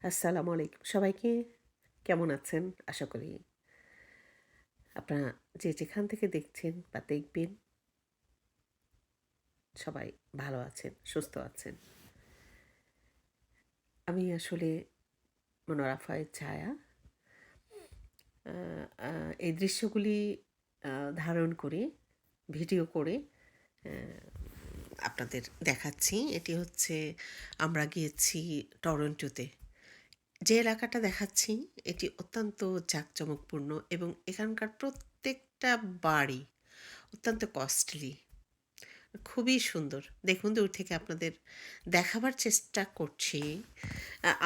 আসসালামু আলাইকুম সবাইকে। কেমন আছেন? আশা করি আপনারা যে যেখান থেকে দেখছেন বা দেখবেন সবাই ভালো আছেন, সুস্থ আছেন। আমি আসলে মনোয়ারা ফায়েজ ছায়া। আ আ এই দৃশ্যগুলি আ ধারণ করে, ভিডিও করে অ্যা আপনাদের দেখাচ্ছি। এটি হচ্ছে আমরা গিয়েছি টরন্টোতে। যে এলাকাটা দেখাচ্ছি এটি অত্যন্ত জাঁকজমকপূর্ণ এবং এখানকার প্রত্যেকটা বাড়ি অত্যন্ত কস্টলি, খুবই সুন্দর। দেখুন দূর থেকে আপনাদের দেখাবার চেষ্টা করছি।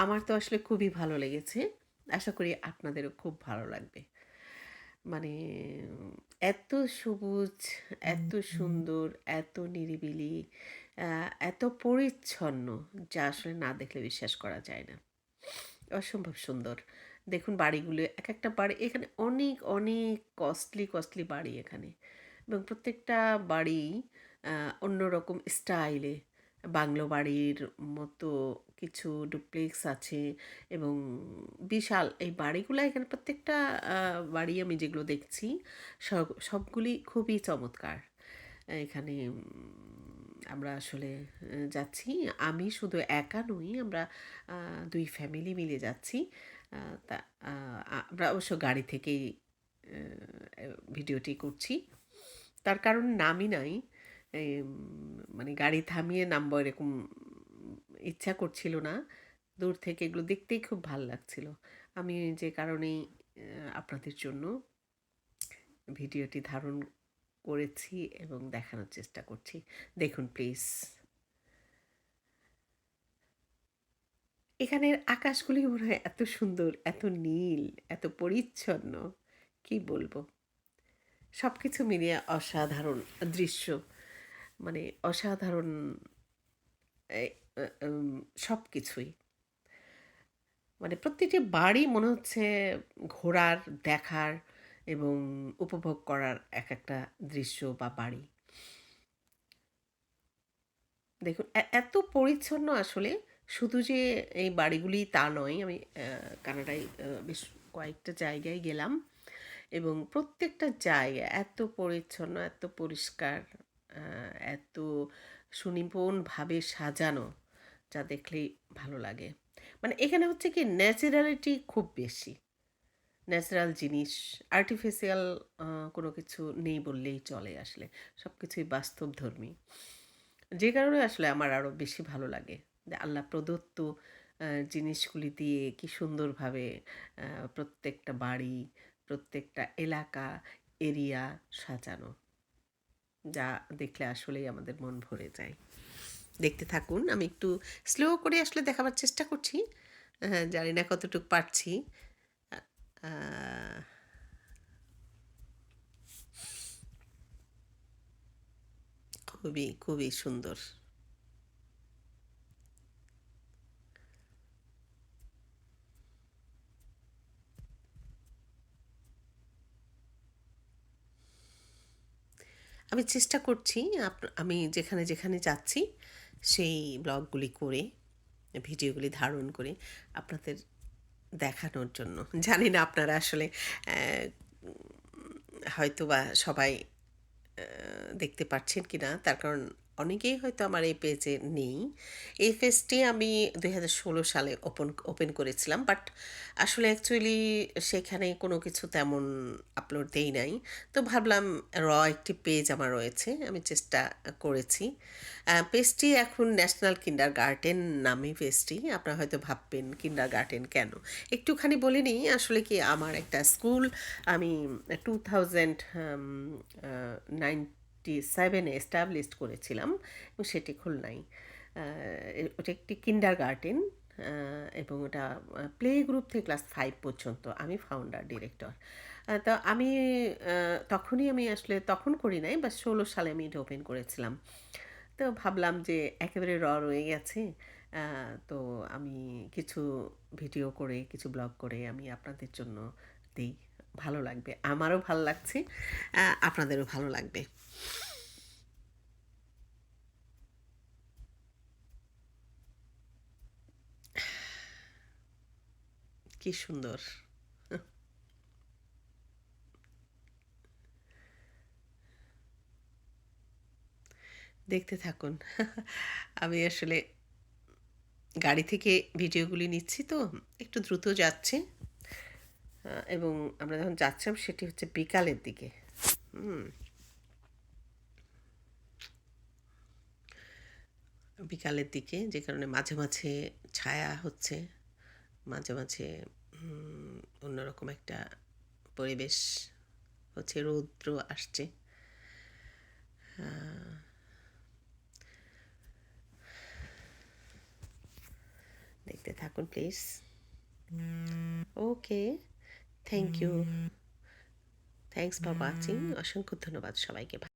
আমার তো আসলে খুবই ভালো লেগেছে। আশা করি আপনাদেরও খুব ভালো লাগবে। মানে এত সবুজ, এত সুন্দর, এত নিরিবিলি, আ এত পরিচ্ছন্ন যা আসলে না দেখলে বিশ্বাস করা যায় না। অসম্ভব সুন্দর। দেখুন বাড়িগুলো একেকটা বাড়ি এখানে অনেক কস্টলি বাড়ি এখানে। এবং প্রত্যেকটা বাড়ি আ অন্যরকম স্টাইলে। বাংলো বাড়ির মতো কিছু ডুপ্লেক্স আছে এবং বিশাল এই বাড়িগুলা এখানে প্রত্যেকটা আ বাড়ি আমি যেগুলো দেখছি সবগুলি খুবই চমৎকার। এখানে আমরা আসলে যাচ্ছি। আমি শুধু একা নই, আমরা আ ২ ফ্যামিলি মিলে যাচ্ছি। আ তা আ আমরা অবশ্য গাড়ি থেকেই অ্যা ভিডিওটি করছি। তার কারণ নামি নাই। এম মানে গাড়ি থামিয়ে নামবো এরকম ইচ্ছা করছিল না। দূর থেকে এগুলো দেখতেই খুব ভাল লাগছিল। আমি যে কারণেই আপনাদের জন্য ভিডিওটি ধারণ করেছি এবং দেখানোর চেষ্টা করছি। দেখুন প্লিজ। এখানের আকাশগুলি মনে হয় এত সুন্দর, এত নীল, এত পরিচ্ছন্ন, কি বলবো? সবকিছু মিলিয়ে অসাধারণ দৃশ্য। মানে অসাধারণ এ সবকিছুই। মানে প্রত্যেকটি বাড়ি মনে হচ্ছে ঘোরার, দেখার এবং উপভোগ করার একেকটা দৃশ্য বা বাড়ি। দেখুন এত পরিচ্ছন্ন আসলে শুধু যে এই বাড়িগুলি তা নয়। আমি কানাডায় বেশ কয়েকটা জায়গায় গেলাম এবং প্রত্যেকটা জায়গা এত পরিচ্ছন্ন, এত পরিষ্কার, আ এত সুনিপুণভাবে সাজানো যা দেখলেই ভালো লাগে। মানে এখানে হচ্ছে কি ন্যাচারালিটি খুব বেশি। ন্যাচারাল জিনিস, আর্টিফিশিয়াল আ কোনো কিছু নেই বললেই চলে আসলে। সবকিছুই বাস্তবধর্মী। যে কারণে আসলে আমার আরো বেশি ভালো লাগে। যে আল্লাহ প্রদত্ত জিনিসগুলি দিয়ে কি সুন্দরভাবে আ প্রত্যেকটা বাড়ি, প্রত্যেকটা এলাকা, এরিয়া সাজানো। যা দেখলে আসলেই আমাদের মন ভরে যায়। দেখতে থাকুন। আমি একটু স্লো করে আসলে দেখাবার চেষ্টা করছি। জানি না কতটুক পারছি। আ আ খুবই সুন্দর। আমি চেষ্টা করছি আমি যেখানে যাচ্ছি সেই ব্লগগুলি করে, ভিডিওগুলি ধারণ করে আপনাদের দেখানোর জন্য। জানি না আপনারা আসলে অ্যা হয়তোবা সবাই দেখতে পাচ্ছেন কিনা তার কারণ অনেকেই হয়তো আমার এই পেজে নেই। এই পেজটি আমি ২০১৬ সালে ওপেন করেছিলাম। বাট আসলে অ্যাকচুয়ালি সেখানে কোনো কিছু তেমন আপলোড দেই নাই। তো ভাবলাম একটি পেজ আমার রয়েছে। আমি চেষ্টা করেছি। পেজটি এখন ন্যাশনাল কিন্ডারগার্টেন নামে পেজটি। আপনারা হয়তো ভাববেন কিন্ডারগার্টেন কেন? একটুখানি বলে নিই আসলে কি আমার একটা স্কুল আমি 2000 আ 97 এ এস্টাবলিশড করেছিলাম এবং সেটি খুলনায়। আ ওটা একটি কিন্ডারগার্টেন এবং ওটা প্লে গ্রুপ থেকে ক্লাস 5 পর্যন্ত। আমি ফাউন্ডার, ডিরেক্টর। তো আমি আ তখনই আমি আসলে তখন করি নাই বা ১৬ সালে আমি এটা ওপেন করেছিলাম। তো ভাবলাম যে একেবারে রয়ে গেছে। আ তো আমি কিছু ভিডিও করে, কিছু ব্লগ করে আমি আপনাদের জন্য দেই। ভালো লাগবে। আমারও ভাল লাগছে। আপনাদেরও ভালো লাগবে। কি সুন্দর। দেখতে থাকুন। আমি আসলে গাড়ি থেকে ভিডিওগুলি নিচ্ছি তো, একটু দ্রুত যাচ্ছে। এবং আমরা যখন যাচ্ছিলাম সেটি হচ্ছে বিকালের দিকে। হুম, বিকালের দিকে, যে কারণে মাঝে মাঝে ছায়া হচ্ছে, মাঝে মাঝে অন্যরকম একটা পরিবেশ হচ্ছে, রৌদ্র আসছে। দেখতে থাকুন please. Okay, thank you, thanks for watching. অসংখ্য ধন্যবাদ সবাইকে।